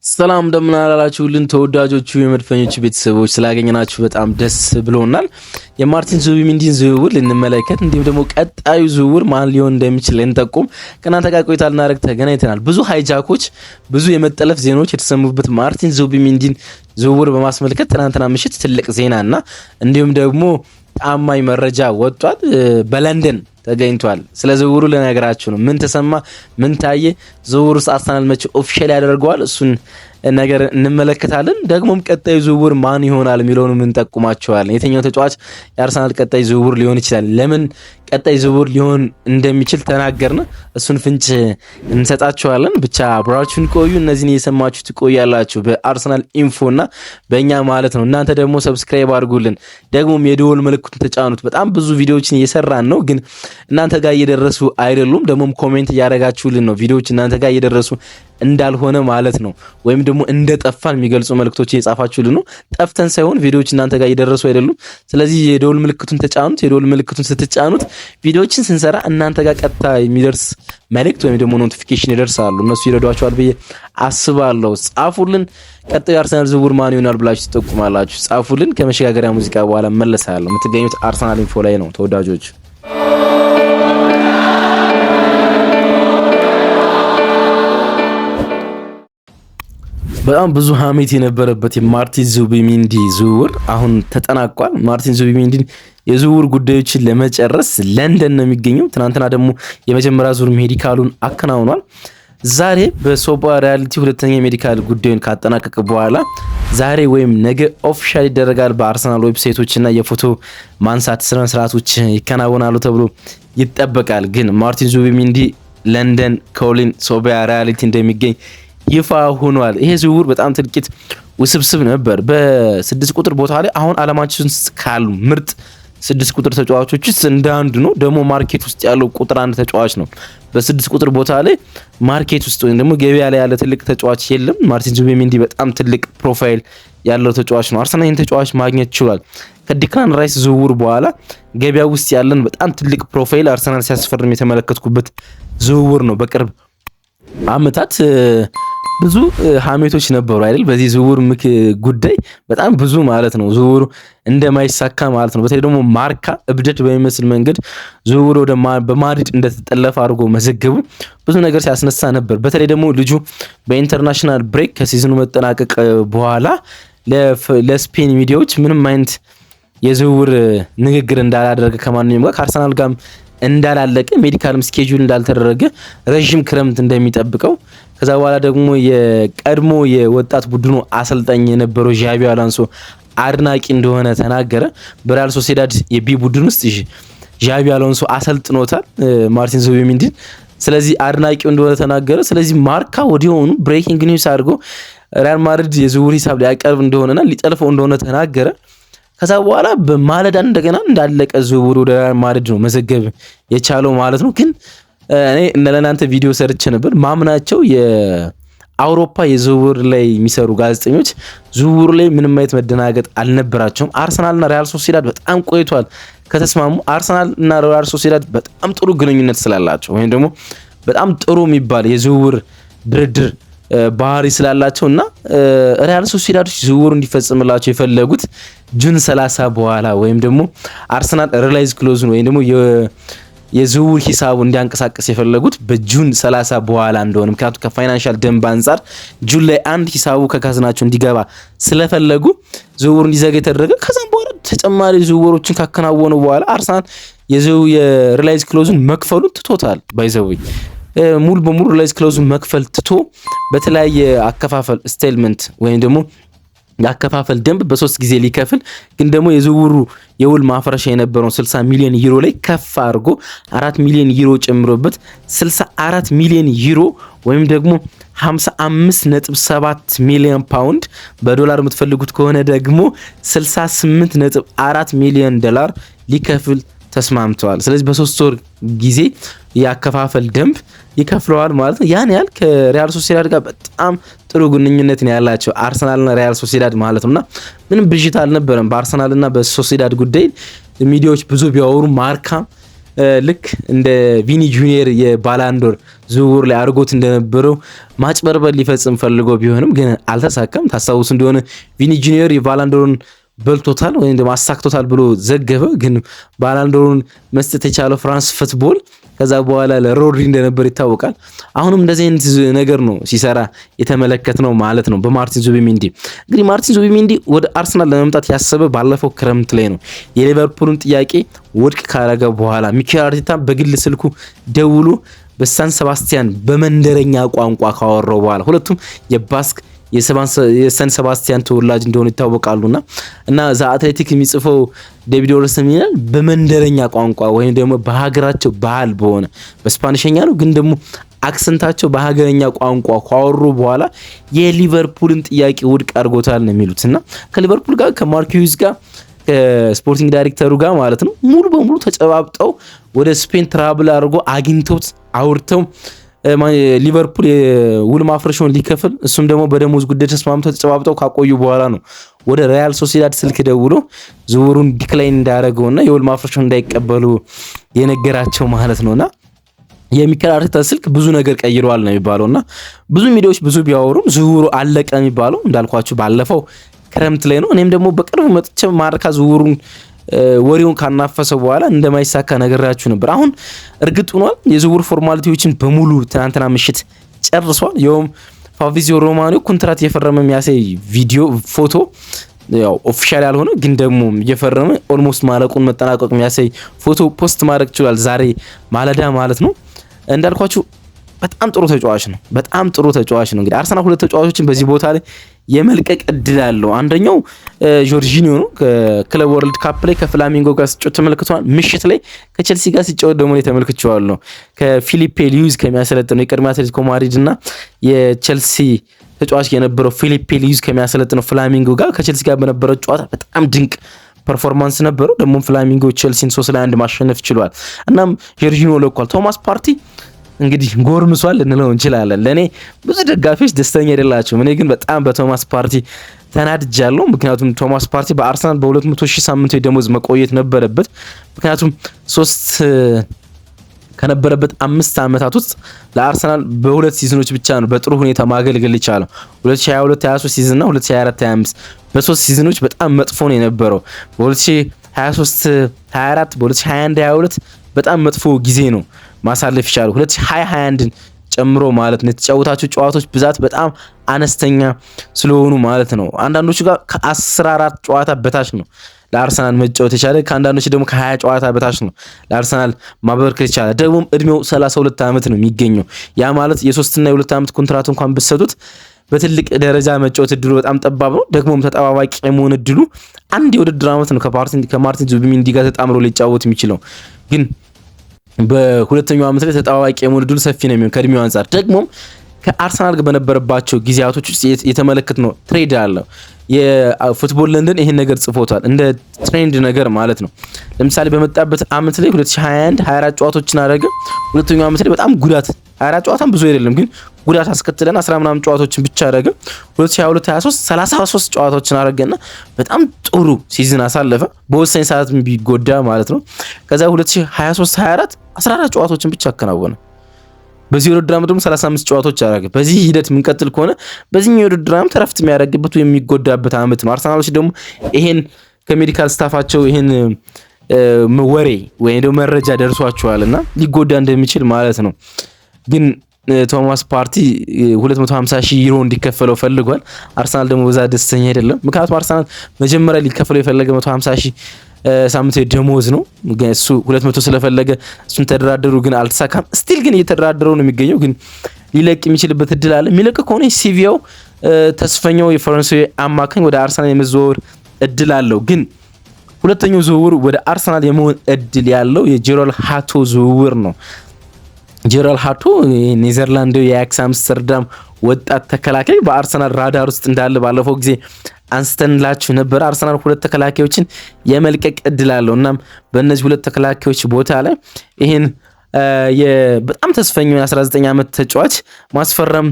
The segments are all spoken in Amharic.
ሰላም እንደምን አላላችሁልን ተወዳጆቹ የመድፈኞቹ ቤተሰቦች ስላገኘናችሁ በጣም ደስ ብሎናል። የማርቲን ዙቢሜንዲን ዝውውር ልንመለከት እንዲሁም ደግሞ ቀጣዩ ዝውውር ማን ሊሆን እንደሚችል እንጠቁም ከናንተ ጋር ቆይታ ልናደርግ ተገናኝተናል። ብዙ ሃይጃኮች፣ ብዙ የመጠለፍ ዜናዎች የተሰሙበት ማርቲን ዙቢሜንዲን ዝውውር በማስመልከት ትናንትና ምሽት ትልቅ ዜናና እንዲሁም ደግሞ ታማኝ መረጃ ወጥቷል። በለንደን ተገኝቷል። ስለ ዝውውሩ ለነገራችሁ ነው። ምን ተሰማ? ምን ታየ? ዝውውሩስ አርሰናል መቼ ኦፊሻል ያደርገዋል? እሱን ነገር እንመለከታለን። ደግሞም ቀጣይ ዝውውር ማን ይሆናል የሚለውን ምን ጠቁማቸዋለን። የትኛው ተጫዋች የአርሰናል ቀጣይ ዝውውር ሊሆን ይችላል? ለምን ቀጣይ ዝውውር ሊሆን እንደሚችል ተናገርን። እሱን ፍንጭ እንሰጣቸዋለን። ብቻ አብራችሁን ቆዩ። እነዚህን እየሰማችሁ ትቆያላችሁ በአርሰናል ኢንፎና በእኛ ማለት ነው። እናንተ ደግሞ ሰብስክራይብ አድርጉልን። ደግሞም የደወል ምልክቱን ተጫኑት። በጣም ብዙ ቪዲዮዎችን እየሰራን ነው፣ ግን እናንተ ጋር እየደረሱ አይደሉም። ደግሞም ኮሜንት እያደረጋችሁልን ነው። ቪዲዮዎች እናንተ ጋር እየደረሱ እንዳልሆነ ማለት ነው፣ ወይም ደግሞ እንደጠፋን የሚገልጹ መልእክቶች እየጻፋችሁልን ነው። ጠፍተን ሳይሆን ቪዲዮዎች እናንተ ጋር እየደረሱ አይደሉም። ስለዚህ የደወል ምልክቱን ተጫኑት። የደወል ምልክቱን ስትጫኑት ቪዲዮዎችን ስንሰራ እናንተ ጋር ቀጥታ የሚደርስ መልእክት ወይም ደግሞ ኖቲፊኬሽን ይደርሳሉ። እነሱ ይረዷቸዋል ብዬ አስባለሁ። ጻፉልን። ቀጣዩ አርሰናል ዝውውር ማን ይሆናል ብላችሁ ትጠቁማላችሁ። ጻፉልን። ከመሸጋገሪያ ሙዚቃ በኋላ መለሳለሁ። የምትገኙት አርሰናል ኢንፎ ላይ ነው ተወዳጆች። በጣም ብዙ ሀሜት የነበረበት የማርቲን ዙቢሜንዲ ዝውውር አሁን ተጠናቋል። ማርቲን ዙቢሜንዲን የዝውውር ጉዳዮችን ለመጨረስ ለንደን ነው የሚገኘው። ትናንትና ደግሞ የመጀመሪያ ዙር ሜዲካሉን አከናውኗል። ዛሬ በሶባ ሪያሊቲ ሁለተኛ ሜዲካል ጉዳዩን ካጠናቀቀ በኋላ ዛሬ ወይም ነገ ኦፊሻል ይደረጋል። በአርሰናል ዌብሳይቶችና የፎቶ ማንሳት ስነ ስርዓቶች ይከናወናሉ ተብሎ ይጠበቃል። ግን ማርቲን ዙቢሜንዲ ለንደን ኮሊን ሶባ ሪያሊቲ እንደሚገኝ ይፋ ሆኗል። ይሄ ዝውውር በጣም ጥልቂት ውስብስብ ነበር። በ6 ቁጥር ቦታ ላይ አሁን አለማችን ካሉ ምርጥ 6 ቁጥር ተጫዋቾች ውስጥ እንደ አንዱ ነው። ደግሞ ማርኬት ውስጥ ያለው ቁጥር አንድ ተጫዋች ነው። በ6 ቁጥር ቦታ ላይ ማርኬት ውስጥ ወይም ደግሞ ገበያ ላይ ያለ ትልቅ ተጫዋች የለም። ማርቲን ዙቢሜንዲ በጣም ትልቅ ፕሮፋይል ያለው ተጫዋች ነው። አርሰናል ይህን ተጫዋች ማግኘት ችሏል። ከዲክላን ራይስ ዝውውር በኋላ ገበያ ውስጥ ያለን በጣም ትልቅ ፕሮፋይል አርሰናል ሲያስፈርም የተመለከትኩበት ዝውውር ነው። በቅርብ አመታት ብዙ ሀሜቶች ነበሩ አይደል? በዚህ ዝውውር ጉዳይ በጣም ብዙ ማለት ነው። ዝውውሩ እንደማይሳካ ማለት ነው። በተለይ ደግሞ ማርካ እብደት በሚመስል መንገድ ዝውውሩ በማድሪድ እንደተጠለፈ አድርጎ መዘገቡ ብዙ ነገር ሲያስነሳ ነበር። በተለይ ደግሞ ልጁ በኢንተርናሽናል ብሬክ ከሲዝኑ መጠናቀቅ በኋላ ለስፔን ሚዲያዎች ምንም አይነት የዝውውር ንግግር እንዳላደረገ ከማንኛውም ጋር ከአርሰናል ጋር እንዳላለቀ ሜዲካልም ስኬጁል እንዳልተደረገ ረዥም ክረምት እንደሚጠብቀው ከዛ በኋላ ደግሞ የቀድሞ የወጣት ቡድኑ አሰልጣኝ የነበረው ዣቪ አሎንሶ አድናቂ እንደሆነ ተናገረ። በሪያል ሶሲዳድ የቢ ቡድን ውስጥ ዣቪ አሎንሶ አሰልጥኖታል ማርቲን ዙቢሜንዲን። ስለዚህ አድናቂው እንደሆነ ተናገረ። ስለዚህ ማርካ ወዲያውኑ ብሬኪንግ ኒውስ አድርጎ ሪያል ማድሪድ የዝውውር ሂሳብ ሊያቀርብ እንደሆነና ሊጠልፈው እንደሆነ ተናገረ። ከዛ በኋላ በማለዳ እንደገና እንዳለቀ ዝውውሩ ወደ ሪያል ማድሪድ ነው መዘገብ የቻለው ማለት ነው። ግን እኔ ለእናንተ ቪዲዮ ሰርቼ ነበር። ማምናቸው የአውሮፓ የዝውውር ላይ የሚሰሩ ጋዜጠኞች ዝውውሩ ላይ ምንም አይነት መደናገጥ አልነበራቸውም። አርሰናልና ሪያል ሶሲዳድ በጣም ቆይቷል ከተስማሙ። አርሰናልና ሪያል ሶሲዳድ በጣም ጥሩ ግንኙነት ስላላቸው ወይም ደግሞ በጣም ጥሩ የሚባል የዝውውር ድርድር ባህሪ ስላላቸው እና ሪያል ሶሲዳዶች ዝውውሩ እንዲፈጽምላቸው የፈለጉት ጁን 30 በኋላ ወይም ደግሞ አርሰናል ሪላይዝ ክሎዝን ወይም ደግሞ የዝውውር ሂሳቡ እንዲያንቀሳቀስ የፈለጉት በጁን 30 በኋላ እንደሆነ፣ ምክንያቱም ከፋይናንሻል ደንብ አንጻር ጁን ላይ አንድ ሂሳቡ ከካዝናቸው እንዲገባ ስለፈለጉ ዝውውሩ እንዲዘጋ የተደረገ። ከዛም በኋላ ተጨማሪ ዝውውሮችን ካከናወኑ በኋላ አርሰናል የሪላይዝ ክሎዝን መክፈሉን ትቶታል። ባይዘውኝ ሙሉ በሙሉ ሪላይዝ ክሎዝን መክፈል ትቶ በተለያየ አከፋፈል ስቴልመንት ወይም ደግሞ የአከፋፈል ደንብ በ3 ጊዜ ሊከፍል ግን ደግሞ የዝውውሩ የውል ማፍረሻ የነበረውን 60 ሚሊዮን ዩሮ ላይ ከፍ አድርጎ 4 ሚሊዮን ዩሮ ጨምሮበት 64 ሚሊዮን ዩሮ ወይም ደግሞ 55.7 ሚሊዮን ፓውንድ በዶላር የምትፈልጉት ከሆነ ደግሞ 68.4 ሚሊዮን ዶላር ሊከፍል ተስማምተዋል። ስለዚህ በ3 ወር ጊዜ የአከፋፈል ደንብ ይከፍለዋል ማለት ነው። ያን ያህል ከሪያል ሶሲዳድ ጋር በጣም ጥሩ ግንኙነት ነው ያላቸው አርሰናልና ሪያል ሶሲዳድ ማለት ነውና ምንም ብዥታ አልነበረም በአርሰናልና በሶሲዳድ ጉዳይ። ሚዲያዎች ብዙ ቢያወሩ ማርካም ልክ እንደ ቪኒ ጁኒየር የባላንዶር ዝውውር ላይ አድርጎት እንደነበረው ማጭበርበር ሊፈጽም ፈልጎ ቢሆንም ግን አልተሳካም። ታስታውሱ እንደሆነ ቪኒ ጁኒየር የባላንዶርን በልቶታል ወይም ደግሞ አሳክቶታል ብሎ ዘገበ። ግን ባላንዶርን መስጠት የቻለው ፍራንስ ፉትቦል ከዛ በኋላ ለሮድሪ እንደነበር ይታወቃል። አሁንም እንደዚህ አይነት ነገር ነው ሲሰራ የተመለከትነው ማለት ነው በማርቲን ዙቢሜንዲ። እንግዲህ ማርቲን ዙቢሜንዲ ወደ አርሰናል ለመምጣት ያሰበ ባለፈው ክረምት ላይ ነው። የሊቨርፑልን ጥያቄ ውድቅ ካረገ በኋላ ሚኬል አርቴታ በግል ስልኩ ደውሎ በሳን ሴባስቲያን በመንደረኛ ቋንቋ ካወራው በኋላ ሁለቱም የባስክ የሳን ሴባስቲያን ተወላጅ እንደሆኑ ይታወቃሉና እና ዛ አትሌቲክ የሚጽፈው ዴቪድ ኦርሰን ይላል በመንደረኛ ቋንቋ ወይም ደግሞ በሀገራቸው ባህል በሆነ በስፓኒሽኛ ነው ግን ደግሞ አክሰንታቸው በሀገረኛ ቋንቋ ካወሩ በኋላ የሊቨርፑልን ጥያቄ ውድቅ አድርጎታል ነው የሚሉትና ከሊቨርፑል ጋር ከማርክ ሂውዝ ጋር ከስፖርቲንግ ዳይሬክተሩ ጋር ማለት ነው ሙሉ በሙሉ ተጨባብጠው ወደ ስፔን ትራቭል አድርጎ አግኝተውት አውርተው ሊቨርፑል የውል ማፍረሻውን ሊከፍል እሱም ደግሞ በደሞዝ ጉዳይ ተስማምተው ተጨባብጠው ካቆዩ በኋላ ነው ወደ ሪያል ሶሲዳድ ስልክ ደውሎ ዝውውሩን ዲክላይን እንዳደረገውና የውል ማፍረሻውን እንዳይቀበሉ የነገራቸው ማለት ነውና የሚኬል አርቴታ ስልክ ብዙ ነገር ቀይረዋል ነው የሚባለውና ብዙ ሚዲያዎች ብዙ ቢያወሩም ዝውውሩ አለቀ የሚባለው እንዳልኳችሁ ባለፈው ክረምት ላይ ነው። እኔም ደግሞ በቅርቡ መጥቼ ማርካ ዝውውሩን ወሬውን ካናፈሰው በኋላ እንደማይሳካ ነገራችሁ ነበር። አሁን እርግጥ ሆኗል። የዝውውር ፎርማሊቲዎችን በሙሉ ትናንትና ምሽት ጨርሷል። ይኸውም ፋብሪዚዮ ሮማኖ ኮንትራት እየፈረመ የሚያሳይ ቪዲዮ ፎቶ ያው ኦፊሻል ያልሆነ ግን ደግሞ እየፈረመ ኦልሞስት ማለቁን መጠናቀቅ የሚያሳይ ፎቶ ፖስት ማድረግ ይችላል ዛሬ ማለዳ ማለት ነው። እንዳልኳችሁ በጣም ጥሩ ተጫዋች ነው። በጣም ጥሩ ተጫዋች ነው። እንግዲህ አርሰናል ሁለት ተጫዋቾችን በዚህ ቦታ ላይ የመልቀቅ እድል አለው። አንደኛው ጆርጂኒዮ ነው። ከክለብ ወርልድ ካፕ ላይ ከፍላሚንጎ ጋር ሲጫወት ተመልክቷል። ምሽት ላይ ከቼልሲ ጋር ሲጫወት ደግሞ ላይ ተመልክቼዋለሁ። ከፊሊፔ ሉዊዝ ከሚያሰለጥነው የቀድሞ አትሌቲኮ ማድሪድ እና የቼልሲ ተጫዋች የነበረው ፊሊፔ ሉዊዝ ከሚያሰለጥነው ፍላሚንጎ ጋር ከቼልሲ ጋር በነበረው ጨዋታ በጣም ድንቅ ፐርፎርማንስ ነበረው። ደግሞ ፍላሚንጎ ቼልሲን 3-1 ማሸነፍ ችሏል። እናም ጆርጂኒዮ ለቋል። ቶማስ ፓርቲ እንግዲህ ጎርምሷል ልንለው እንችላለን። ለኔ ብዙ ደጋፊዎች ደስተኛ አይደላቸውም። እኔ ግን በጣም በቶማስ ፓርቲ ተናድጃለሁ። ምክንያቱም ቶማስ ፓርቲ በአርሰናል በ200,000 ሳምንታዊ ደሞዝ መቆየት ነበረበት። ምክንያቱም 3 ከነበረበት 5 ዓመታት ውስጥ ለአርሰናል በሁለት ሲዝኖች ብቻ ነው በጥሩ ሁኔታ ማገልገል ይቻላል። 2022-23 ሲዝን እና 2024-25 በ3 ሲዝኖች በጣም መጥፎ ነው የነበረው። በ2023-24 በ2021-22 በጣም መጥፎ ጊዜ ነው ማሳለፍ ይቻላል። 2021ን ጨምሮ ማለት ነው። የተጫወታቸው ጨዋታዎች ብዛት በጣም አነስተኛ ስለሆኑ ማለት ነው። አንዳንዶቹ ጋር ከ14 ጨዋታ በታች ነው ለአርሰናል መጫወት የቻለ፣ ከአንዳንዶቹ ደግሞ ከ20 ጨዋታ በታች ነው ለአርሰናል ማበርከት የቻለ። ደግሞ እድሜው 32 ዓመት ነው የሚገኘው። ያ ማለት የ3 እና የ2 ዓመት ኮንትራት እንኳን ብትሰጡት በትልቅ ደረጃ መጫወት እድሉ በጣም ጠባብ ነው። ደግሞም ተጠባባቂ የመሆን እድሉ አንድ የውድድር ዓመት ነው ከማርቲን ዙቢሜንዲ ጋር ተጣምሮ ሊጫወት የሚችለው ግን በሁለተኛው ዓመት ላይ ተጣዋቂ የመሆን እድሉ ሰፊ ነው የሚሆን ከእድሜው አንፃር። ደግሞም ከአርሰናል ጋር በነበረባቸው ጊዜያቶች ውስጥ የተመለከትነው ትሬድ አለ። የፉትቦል ለንደን ይሄን ነገር ጽፎታል እንደ ትሬንድ ነገር ማለት ነው። ለምሳሌ በመጣበት ዓመት ላይ 2021 24 ጨዋታዎችን አደረገ። ሁለተኛው ዓመት ላይ በጣም ጉዳት 24 ጨዋታም ብዙ አይደለም ግን ጉዳት አስከትለን 10 ምናምን ጨዋታዎችን ብቻ አደረገ። 2022-23 33 ጨዋታዎችን አደረገና በጣም ጥሩ ሲዝን አሳለፈ። በወሳኝ ሰዓት ቢጎዳ ማለት ነው። ከዛ 2023-24 14 ጨዋታዎችን ብቻ አከናወነ። በዚህ የውድድር ዓመት ደግሞ 35 ጨዋታዎች አደረገ። በዚህ ሂደት የምንቀጥል ከሆነ በዚህኛው የውድድር ዓመት ተረፍት የሚያደርግበት ወይ የሚጎዳበት ዓመት ነው። አርሰናሎች ደግሞ ይሄን ከሜዲካል ስታፋቸው ይሄን ወሬ ወይ ደግሞ መረጃ ደርሷቸዋልና ሊጎዳ እንደሚችል ማለት ነው። ግን ቶማስ ፓርቲ 250,000 ዩሮ እንዲከፈለው ፈልጓል። አርሰናል ደግሞ በዛ ደስተኛ አይደለም። ምክንያቱም አርሰናል መጀመሪያ ሊከፈለው የፈለገ 150,000 ሳምንታዊ ደሞዝ ነው። እሱ 200 ስለፈለገ እሱን ተደራደሩ፣ ግን አልተሳካም። ስቲል ግን እየተደራደረው ነው የሚገኘው። ግን ሊለቅ የሚችልበት እድል አለ። የሚለቅ ከሆነ ሲቪያው ተስፈኛው የፈረንሳዊ አማካኝ ወደ አርሰናል የመዘዋወር እድል አለው። ግን ሁለተኛው ዝውውር ወደ አርሰናል የመሆን እድል ያለው የጄራል ሃቶ ዝውውር ነው። ጄራል ሃቶ ኔዘርላንዳዊ የአያክስ አምስተርዳም ወጣት ተከላካይ በአርሰናል ራዳር ውስጥ እንዳለ ባለፈው ጊዜ አንስተንላችሁ ነበር። አርሰናል ሁለት ተከላካዮችን የመልቀቅ እድል አለው። እናም በእነዚህ ሁለት ተከላካዮች ቦታ ላይ ይሄን በጣም ተስፈኛው የ19 ዓመት ተጫዋች ማስፈረም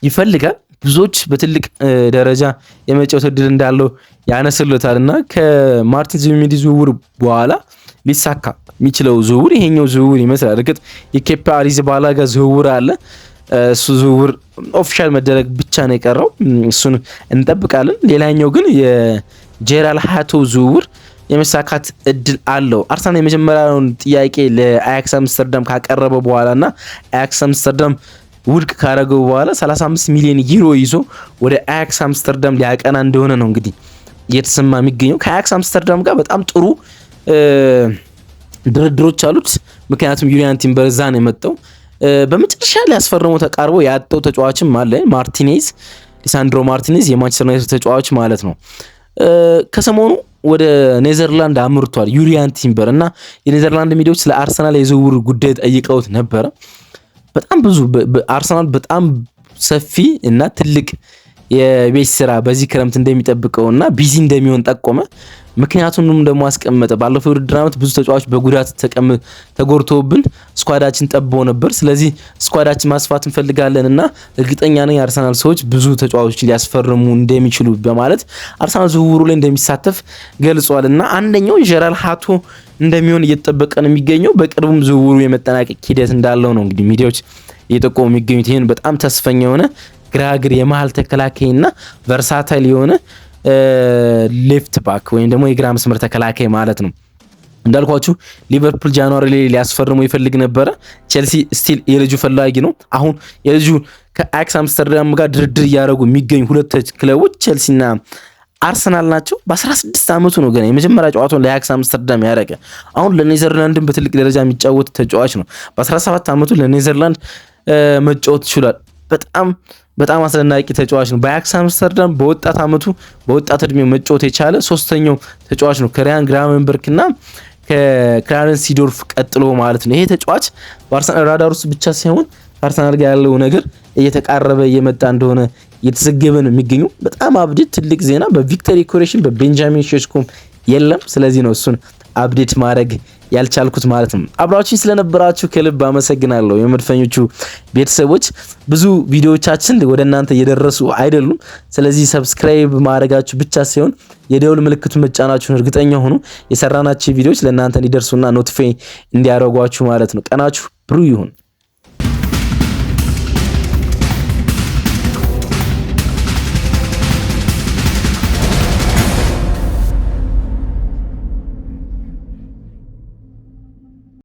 ይፈልጋል። ብዙዎች በትልቅ ደረጃ የመጫወት እድል እንዳለው ያነስሉታልና ከማርቲን ዙቢሜንዲ ዝውውር በኋላ ሊሳካ የሚችለው ዝውውር ይሄኛው ዝውውር ይመስላል። እርግጥ የኬፓ አሪዛባላጋ ዝውውር አለ። እሱ ዝውውር ኦፊሻል መደረግ ብቻ ነው የቀረው። እሱን እንጠብቃለን። ሌላኛው ግን የጄራል ሃቶ ዝውውር የመሳካት እድል አለው። አርሰናል የመጀመሪያውን ጥያቄ ለአያክስ አምስተርዳም ካቀረበ በኋላና አያክስ አምስተርዳም ውድቅ ካረገው በኋላ 35 ሚሊዮን ዩሮ ይዞ ወደ አያክስ አምስተርዳም ሊያቀና እንደሆነ ነው እንግዲህ እየተሰማ የሚገኘው። ከአያክስ አምስተርዳም ጋር በጣም ጥሩ ድርድሮች አሉት። ምክንያቱም ዩሪያን ቲምበር እዛ ነው የመጣው። በመጨረሻ ሊያስፈርመው ተቃርቦ ያጣው ተጫዋችም አለ፣ ማርቲኔዝ፣ ሊሳንድሮ ማርቲኔዝ የማንቸስተር ዩናይትድ ተጫዋች ማለት ነው። ከሰሞኑ ወደ ኔዘርላንድ አምርቷል ዩሪያን ቲምበር እና የኔዘርላንድ ሚዲያዎች ስለ አርሰናል የዝውውር ጉዳይ ጠይቀውት ነበረ። በጣም ብዙ አርሰናል በጣም ሰፊ እና ትልቅ የቤት ስራ በዚህ ክረምት እንደሚጠብቀውና ቢዚ እንደሚሆን ጠቆመ። ምክንያቱንም ደግሞ አስቀመጠ። ባለፈው ውድድር ዓመት ብዙ ተጫዋች በጉዳት ተጎድተውብን ስኳዳችን ጠቦ ነበር። ስለዚህ ስኳዳችን ማስፋት እንፈልጋለንና እርግጠኛ ነኝ አርሰናል ሰዎች ብዙ ተጫዋቾች ሊያስፈርሙ እንደሚችሉ በማለት አርሰናል ዝውውሩ ላይ እንደሚሳተፍ ገልጿልና አንደኛው ጄራል ሃቶ እንደሚሆን እየተጠበቀ ነው የሚገኘው። በቅርቡም ዝውውሩ የመጠናቀቅ ሂደት እንዳለው ነው እንግዲህ ሚዲያዎች እየጠቆሙ የሚገኙት። ይህን በጣም ተስፈኛ የሆነ ግራግር የመሃል ተከላካይና ቨርሳታይል የሆነ ሌፍት ባክ ወይም ደግሞ የግራ መስመር ተከላካይ ማለት ነው። እንዳልኳችሁ ሊቨርፑል ጃንዋሪ ላይ ሊያስፈርሙ ይፈልግ ነበረ። ቼልሲ ስቲል የልጁ ፈላጊ ነው። አሁን የልጁ ከአያክስ አምስተርዳም ጋር ድርድር እያደረጉ የሚገኙ ሁለት ክለቦች ቼልሲና አርሰናል ናቸው። በ16 ዓመቱ ነው ገና የመጀመሪያ ጨዋታውን ለአያክስ አምስተርዳም ያደረገ። አሁን ለኔዘርላንድን በትልቅ ደረጃ የሚጫወት ተጫዋች ነው። በ17 ዓመቱ ለኔዘርላንድ መጫወት ይችላል። በጣም አስደናቂ ተጫዋች ነው። በአያክስ አምስተርዳም በወጣት ዓመቱ በወጣት እድሜው መጫወት የቻለ ሶስተኛው ተጫዋች ነው ከሪያን ግራቨንበርክና ከክላረንስ ሲዶርፍ ቀጥሎ ማለት ነው። ይሄ ተጫዋች በአርሰናል ራዳር ውስጥ ብቻ ሳይሆን አርሰናል ጋር ያለው ነገር እየተቃረበ እየመጣ እንደሆነ እየተዘገበ ነው የሚገኘው። በጣም አብዴት ትልቅ ዜና በቪክተር ዮኬሬሽም በቤንጃሚን ሼሽኮም የለም። ስለዚህ ነው እሱን አፕዴት ማድረግ ያልቻልኩት ማለት ነው። አብራችሁኝ ስለነበራችሁ ከልብ አመሰግናለሁ። የመድፈኞቹ ቤተሰቦች ብዙ ቪዲዮዎቻችን ወደ እናንተ እየደረሱ አይደሉም። ስለዚህ ሰብስክራይብ ማድረጋችሁ ብቻ ሳይሆን የደውል ምልክቱን መጫናችሁን እርግጠኛ ሆኑ። የሰራናችሁ ቪዲዮዎች ለእናንተ እንዲደርሱና ኖቲፋይ እንዲያደርጓችሁ ማለት ነው። ቀናችሁ ብሩህ ይሁን።